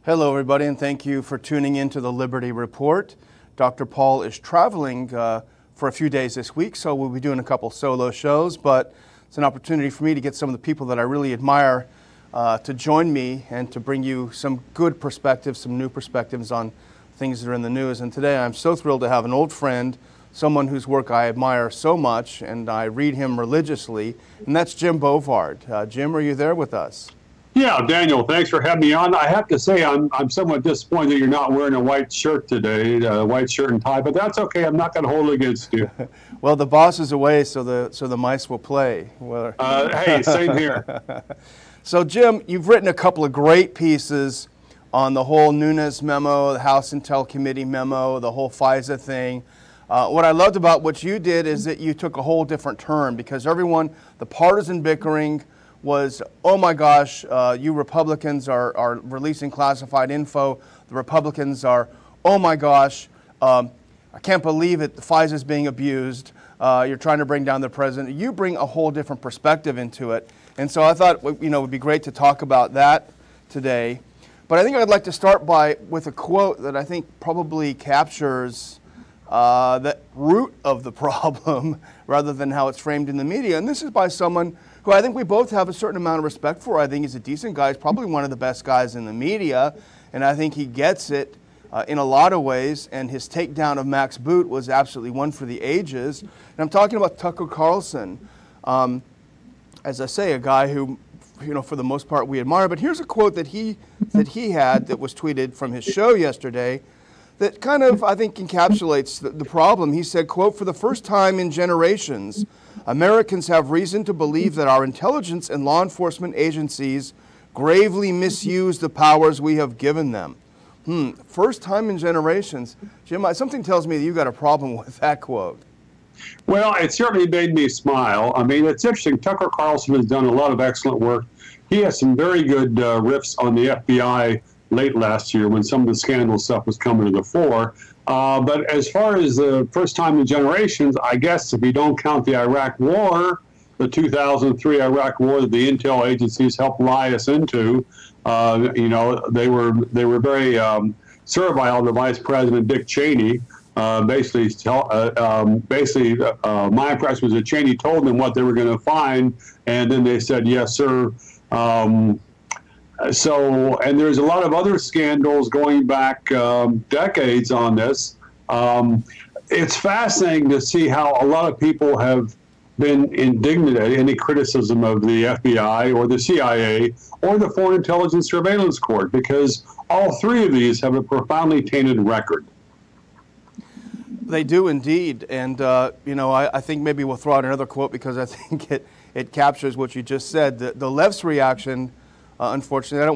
Hello, everybody, and thank you for tuning in to the Liberty Report. Dr. Paul is traveling for a few days this week, so we'll be doing a couple solo shows, but it's an opportunity for me to get some of the people that I really admire to join me and to bring you some good perspectives, some new perspectives on things that are in the news. And today I'm so thrilled to have an old friend, someone whose work I admire so much, and I read him religiously, and that's Jim Bovard. Jim, are you there with us? Yeah, Daniel, thanks for having me on. I have to say I'm somewhat disappointed that you're not wearing a white shirt today, white shirt and tie, but that's okay. I'm not going to hold it against you. Well, the boss is away, so the mice will play. Well, hey, same here. So, Jim, you've written a couple of great pieces on the whole Nunes memo, the House Intel Committee memo, the whole FISA thing. What I loved about what you did is that you took a whole different turn, because everyone, the partisan bickering was, oh my gosh, you Republicans are releasing classified info. The Republicans are, oh my gosh, I can't believe it, the FISA is being abused. You're trying to bring down the president. You bring a whole different perspective into it. And so I thought, it would be great to talk about that today. But I think I'd like to start with a quote that I think probably captures the root of the problem rather than how it's framed in the media. And this is by someone who I think we both have a certain amount of respect for. I think he's a decent guy. He's probably one of the best guys in the media, and I think he gets it in a lot of ways, and his takedown of Max Boot was absolutely one for the ages. And I'm talking about Tucker Carlson. As I say, a guy who, for the most part we admire. But here's a quote that he had that was tweeted from his show yesterday that kind of, I think, encapsulates the problem. He said, quote, "For the first time in generations, Americans have reason to believe that our intelligence and law enforcement agencies gravely misuse the powers we have given them." First time in generations. Jim, something tells me that you got a problem with that quote. Well, it certainly made me smile. I mean, it's interesting. Tucker Carlson has done a lot of excellent work. He has some very good riffs on the FBI late last year when some of the scandal stuff was coming to the fore. But as far as the first time in generations, I guess if you don't count the Iraq War, the 2003 Iraq War that the intel agencies helped lie us into, they were very servile to Vice President Dick Cheney. My impression was that Cheney told them what they were going to find, and then they said, yes, sir. And there's a lot of other scandals going back decades on this. It's fascinating to see how a lot of people have been indignant at any criticism of the FBI or the CIA or the Foreign Intelligence Surveillance Court, because all three of these have a profoundly tainted record. They do indeed. And, I think maybe we'll throw out another quote because I think it captures what you just said. The left's reaction, unfortunately, I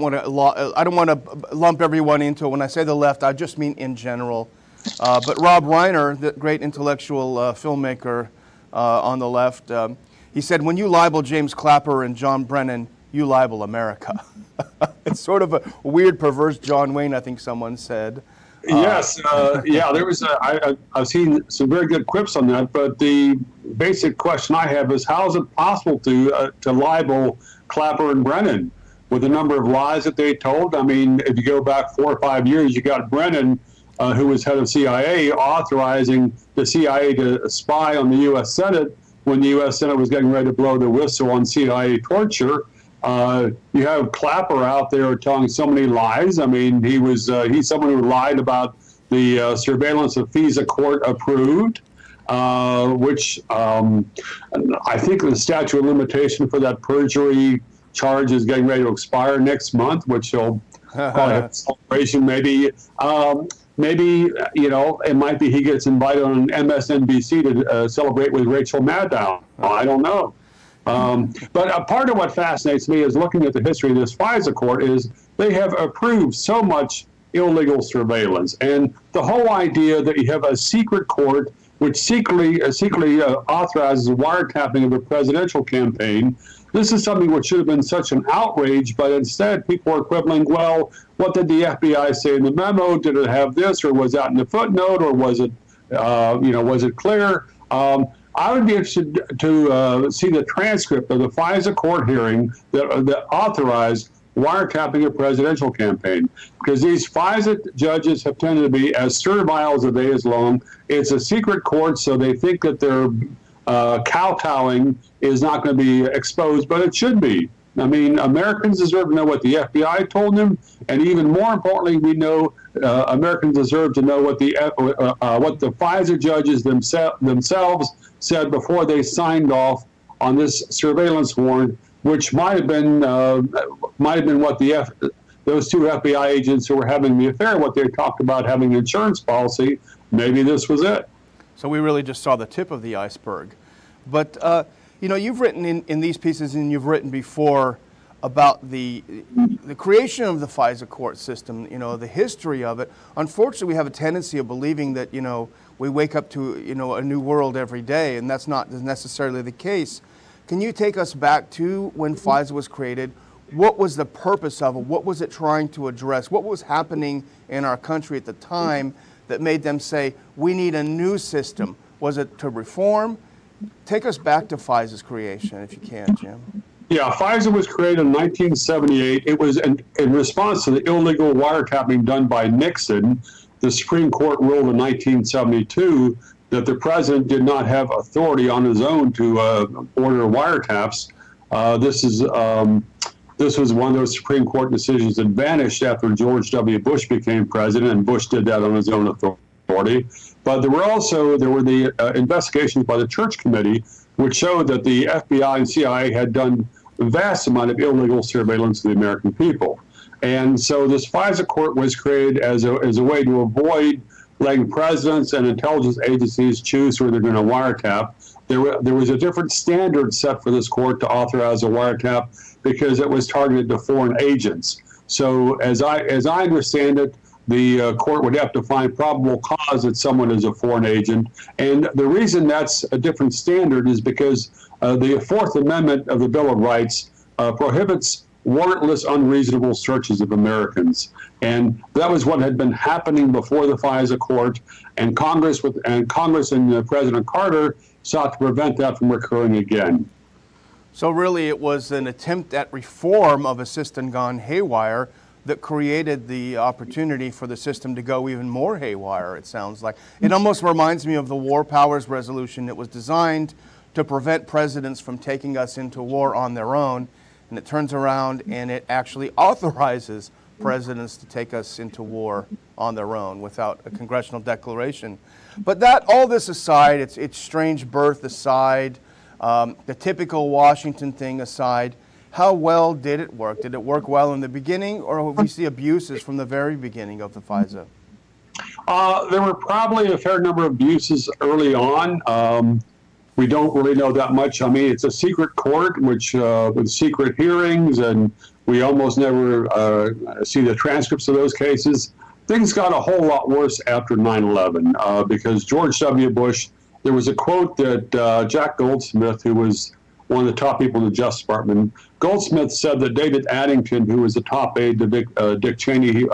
don't want to lump everyone into it. When I say the left, I just mean in general. But Rob Reiner, the great intellectual filmmaker on the left, he said, "When you libel James Clapper and John Brennan, you libel America." It's sort of a weird, perverse John Wayne, I think someone said. Yes, there was. I've seen some very good quips on that, but the basic question I have is, how is it possible to libel Clapper and Brennan with the number of lies that they told? I mean, if you go back 4 or 5 years, you got Brennan, who was head of CIA, authorizing the CIA to spy on the U.S. Senate when the U.S. Senate was getting ready to blow the whistle on CIA torture. You have Clapper out there telling so many lies. I mean, he's someone who lied about the surveillance of Fisa court approved, which I think the statute of limitation for that perjury charge is getting ready to expire next month, which he'll probably have a celebration maybe. It might be he gets invited on MSNBC to celebrate with Rachel Maddow. I don't know. But a part of what fascinates me is looking at the history of this FISA court is they have approved so much illegal surveillance. And the whole idea that you have a secret court which secretly authorizes the wiretapping of a presidential campaign, this is something which should have been such an outrage, but instead people are quibbling, well, what did the FBI say in the memo? Did it have this, or was that in the footnote, or was it, was it clear? I would be interested to see the transcript of the FISA court hearing that authorized wiretapping a presidential campaign, because these FISA judges have tended to be as servile as a day is long. It's a secret court, so they think that their kowtowing is not going to be exposed, but it should be. I mean, Americans deserve to know what the FBI told them, and even more importantly, we know Americans deserve to know what the FISA judges themselves said before they signed off on this surveillance warrant, which might have been what those two FBI agents who were having the affair, what they talked about having an insurance policy. Maybe this was it. So we really just saw the tip of the iceberg. But you know, you've written in these pieces, and you've written before about the creation of the FISA court system, you know, the history of it. Unfortunately, we have a tendency of believing that, you know, we wake up to, you know, a new world every day, and that's not necessarily the case. Can you take us back to when FISA was created? What was the purpose of it? What was it trying to address? What was happening in our country at the time that made them say, we need a new system? Was it to reform? Take us back to FISA's creation, if you can, Jim. Yeah, FISA was created in 1978. It was in response to the illegal wiretapping done by Nixon. The Supreme Court ruled in 1972 that the president did not have authority on his own to order wiretaps. This was one of those Supreme Court decisions that vanished after George W. Bush became president, and Bush did that on his own authority. But there were the investigations by the Church Committee, which showed that the FBI and CIA had done a vast amount of illegal surveillance of the American people. And so this FISA court was created as a way to avoid letting presidents and intelligence agencies choose who they're going to wiretap. There was a different standard set for this court to authorize a wiretap because it was targeted to foreign agents. So as I understand it, the court would have to find probable cause that someone is a foreign agent. And the reason that's a different standard is because the Fourth Amendment of the Bill of Rights prohibits warrantless, unreasonable searches of Americans. And that was what had been happening before the FISA court, and Congress and President Carter sought to prevent that from occurring again. So really it was an attempt at reform of a system gone haywire that created the opportunity for the system to go even more haywire, it sounds like. It almost reminds me of the War Powers Resolution. It was designed to prevent presidents from taking us into war on their own, and it turns around and it actually authorizes presidents to take us into war on their own without a congressional declaration. But all this aside, its strange birth aside, the typical Washington thing aside, how well did it work? Did it work well in the beginning, or we see abuses from the very beginning of the FISA? There were probably a fair number of abuses early on. We don't really know that much. I mean, it's a secret court, which with secret hearings, and we almost never see the transcripts of those cases. Things got a whole lot worse after 9/11 because George W. Bush, there was a quote that Jack Goldsmith, who was one of the top people in the Justice Department, Goldsmith said that David Addington, who was the top aide to Dick Cheney,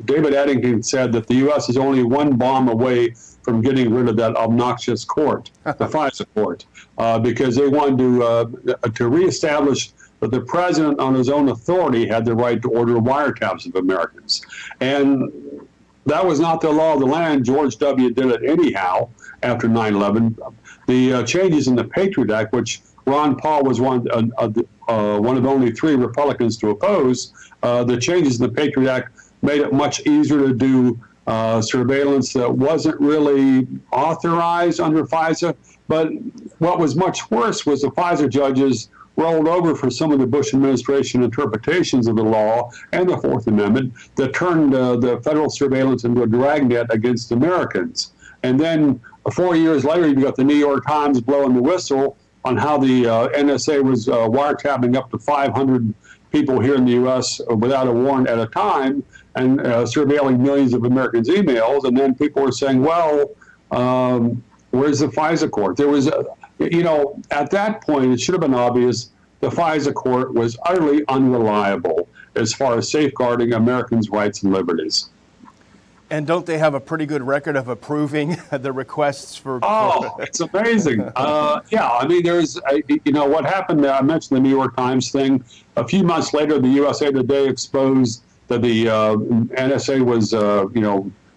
David Addington said that the U.S. is only one bomb away from getting rid of that obnoxious court, the FISA court, because they wanted to reestablish that the president on his own authority had the right to order wiretaps of Americans. And that was not the law of the land. George W. did it anyhow after 9/11. The changes in the Patriot Act, which Ron Paul was one of only 3 Republicans to oppose, the changes in the Patriot Act made it much easier to do surveillance that wasn't really authorized under FISA. But what was much worse was the FISA judges rolled over for some of the Bush administration interpretations of the law and the Fourth Amendment that turned the federal surveillance into a dragnet against Americans. And then 4 years later, you got the New York Times blowing the whistle on how the NSA was wiretapping up to 500 people here in the U.S. without a warrant at a time, and surveilling millions of Americans' emails. And then people were saying, well, where's the FISA court? There was, at that point, it should have been obvious the FISA court was utterly unreliable as far as safeguarding Americans' rights and liberties. And don't they have a pretty good record of approving the requests for? Oh, it's amazing. Yeah, I mean, what happened, I mentioned the New York Times thing. A few months later, the USA Today exposed that the NSA was,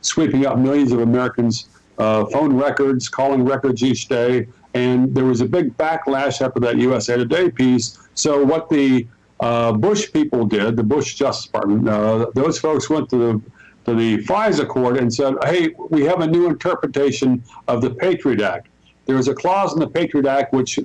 sweeping up millions of Americans' phone records, calling records each day. And there was a big backlash after that USA Today piece. So what the Bush people did, the Bush Justice Department, those folks went to the FISA court and said, hey, we have a new interpretation of the Patriot Act. There is a clause in the Patriot Act which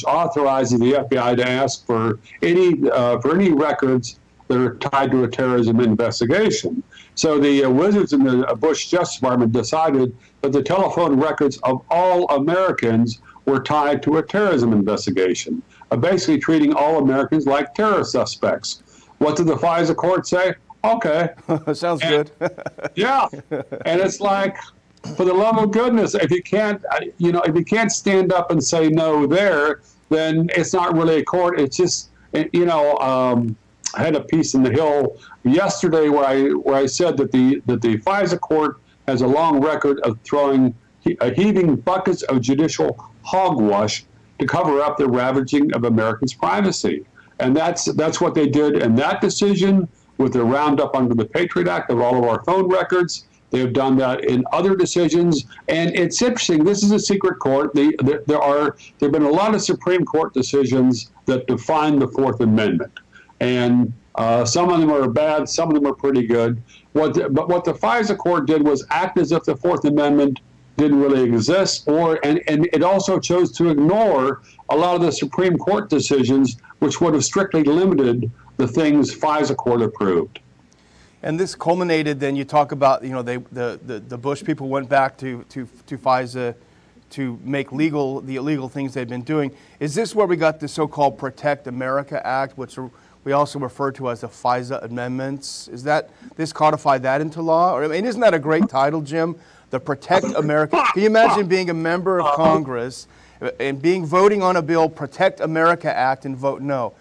authorizes the FBI to ask for any records that are tied to a terrorism investigation. So the wizards in the Bush Justice Department decided that the telephone records of all Americans were tied to a terrorism investigation, basically treating all Americans like terror suspects. What did the FISA court say? Okay. Sounds good. Yeah. And it's like, for the love of goodness, if you can't stand up and say no there, then it's not really a court. It's just, I had a piece in the Hill yesterday where I said that the FISA court has a long record of heaving buckets of judicial hogwash to cover up the ravaging of Americans' privacy. And that's what they did in that decision with the roundup under the Patriot Act of all of our phone records. They have done that in other decisions. And it's interesting, this is a secret court. There have been a lot of Supreme Court decisions that define the Fourth Amendment. And some of them are bad, some of them are pretty good. But what the FISA court did was act as if the Fourth Amendment didn't really exist, and it also chose to ignore a lot of the Supreme Court decisions, which would have strictly limited the things FISA court approved. And this culminated, then you talk about, the Bush people went back to FISA to make legal the illegal things they've been doing. Is this where we got the so-called Protect America Act, which we also refer to as the FISA amendments? Is that this codified that into law? Or, I mean, isn't that a great title, Jim? The Protect America. Can you imagine being a member of Congress and voting on a bill, Protect America Act, and vote no?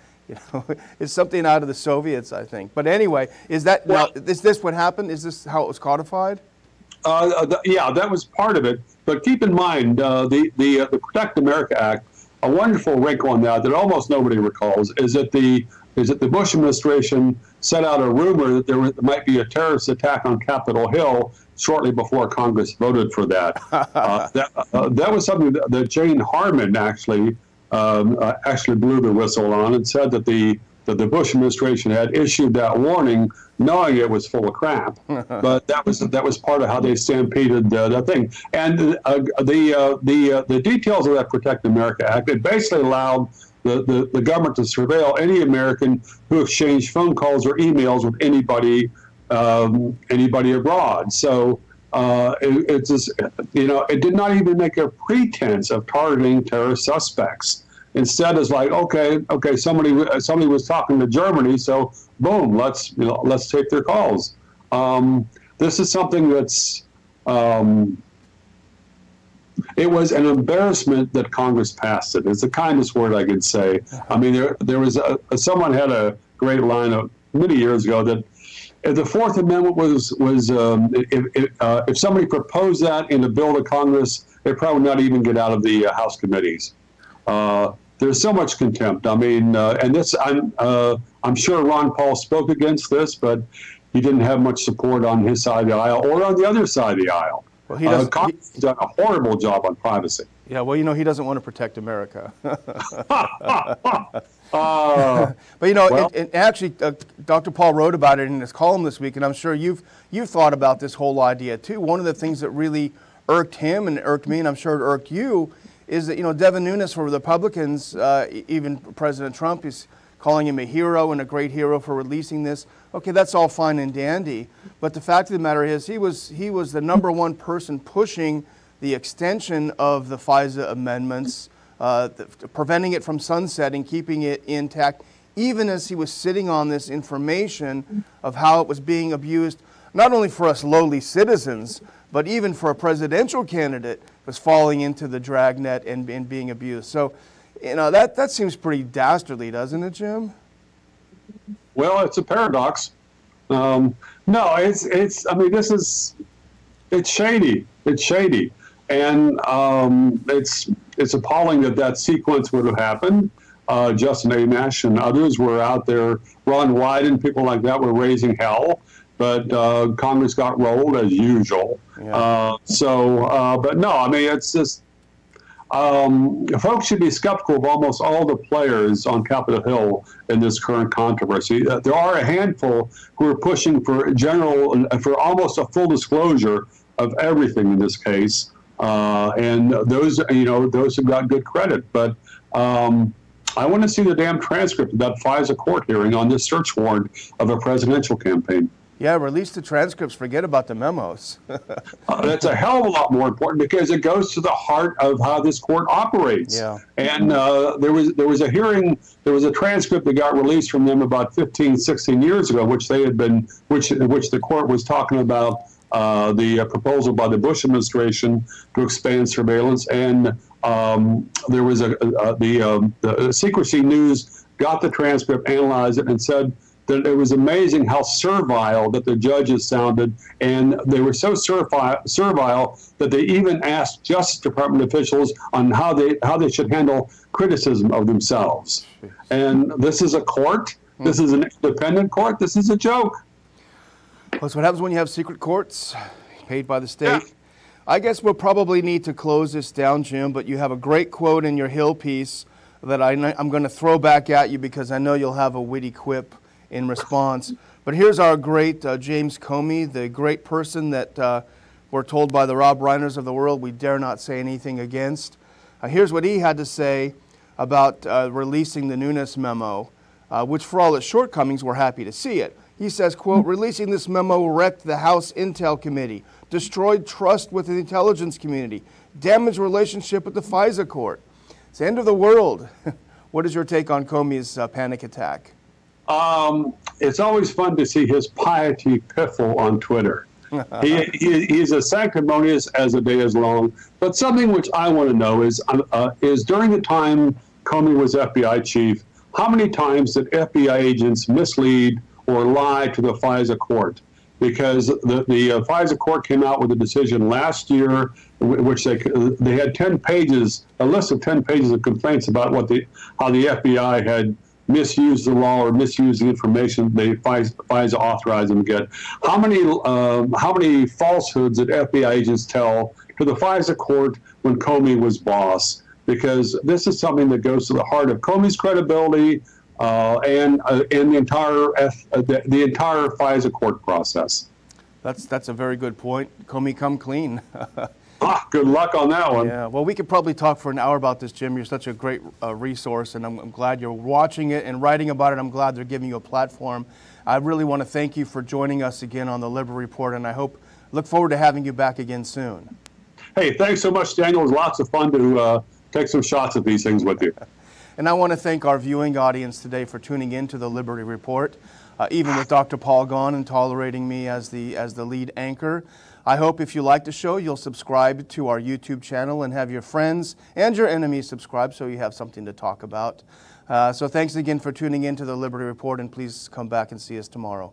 It's something out of the Soviets, I think. But anyway, is this what happened? Is this how it was codified? Yeah, that was part of it. But keep in mind, the Protect America Act, a wonderful wrinkle on that almost nobody recalls, is that the Bush administration set out a rumor that there might be a terrorist attack on Capitol Hill shortly before Congress voted for that. That was something that Jane Harman actually blew the whistle on and said that the Bush administration had issued that warning, knowing it was full of crap. But that was part of how they stampeded that thing. And the details of that Protect America Act, it basically allowed the government to surveil any American who exchanged phone calls or emails with anybody abroad. So it did not even make a pretense of targeting terrorist suspects. Instead, it's like, okay, somebody was talking to Germany, so boom, let's take their calls. This is something that's it was an embarrassment that Congress passed it. It's the kindest word I could say. I mean, there was someone had a great line many years ago that if the Fourth Amendment was if somebody proposed that in a bill to Congress, it probably not even get out of the House committees. There's so much contempt. I mean, and this I'm sure Ron Paul spoke against this, but he didn't have much support on his side of the aisle or on the other side of the aisle. Well, Congress has done a horrible job on privacy. Yeah, well, he doesn't want to protect America. But and actually, Dr. Paul wrote about it in his column this week, and I'm sure you've thought about this whole idea too. One of the things that really irked him and irked me, and I'm sure it irked you, is that Devin Nunes for the Republicans, even President Trump is calling him a hero and a great hero for releasing this. Okay, that's all fine and dandy, but the fact of the matter is he was the #1 person pushing the extension of the FISA amendments, preventing it from sunsetting, keeping it intact, even as he was sitting on this information of how it was being abused, not only for us lowly citizens, but even for a presidential candidate was falling into the dragnet and being abused. So, that seems pretty dastardly, doesn't it, Jim? Well, it's a paradox. No, it's. I mean, this is It's shady. It's shady. And it's appalling that that sequence would have happened. Justin Amash and others were out there. Ron Wyden, people like that were raising hell. But Congress got rolled as usual. Yeah. But no, I mean, it's just, folks should be skeptical of almost all the players on Capitol Hill in this current controversy. There are a handful who are pushing for for almost a full disclosure of everything in this case. And those have got good credit. But I want to see the damn transcript of that FISA court hearing on this search warrant of a presidential campaign. Yeah, release the transcripts. Forget about the memos. That's a hell of a lot more important because it goes to the heart of how this court operates. Yeah. And there was a hearing, there was a transcript that got released from them about 15, 16 years ago, which the court was talking about the proposal by the Bush administration to expand surveillance. And there was the Secrecy News got the transcript, analyzed it, and said that it was amazing how servile that the judges sounded, and they were so servile that they even asked Justice Department officials on how they should handle criticism of themselves. And this is a court. This is an independent court. This is a joke. Well, that's what happens when you have secret courts paid by the state. Yeah. I guess we'll probably need to close this down, Jim, but you have a great quote in your Hill piece that I'm going to throw back at you because I know you'll have a witty quip in response. But here's our great James Comey, the great person that we're told by the Rob Reiners of the world we dare not say anything against. Here's what he had to say about releasing the Nunes memo, which for all its shortcomings, we're happy to see it. He says, quote, releasing this memo wrecked the House Intel Committee, destroyed trust with the intelligence community, damaged relationship with the FISA court. It's the end of the world. What is your take on Comey's panic attack? It's always fun to see his piety piffle on Twitter. He's as sanctimonious as the day is long. But something which I want to know is during the time Comey was FBI chief, how many times did FBI agents mislead or lie to the FISA court? Because the FISA court came out with a decision last year, which they had 10 pages, a list of 10 pages of complaints about how the FBI had misused the law or misused the information FISA authorized them to get. How many falsehoods did FBI agents tell to the FISA court when Comey was boss? Because this is something that goes to the heart of Comey's credibility and the entire FISA court process. That's a very good point. Comey, come clean. Good luck on that one. Yeah, well, we could probably talk for an hour about this, Jim. You're such a great resource, and I'm glad you're watching it and writing about it. I'm glad they're giving you a platform. I really want to thank you for joining us again on the Liberty Report, and look forward to having you back again soon. Hey, thanks so much, Daniel. It was lots of fun to take some shots at these things with you. And I want to thank our viewing audience today for tuning in to the Liberty Report, even with Dr. Paul gone and tolerating me as the lead anchor. I hope if you like the show, you'll subscribe to our YouTube channel and have your friends and your enemies subscribe so you have something to talk about. So thanks again for tuning in to the Liberty Report, and please come back and see us tomorrow.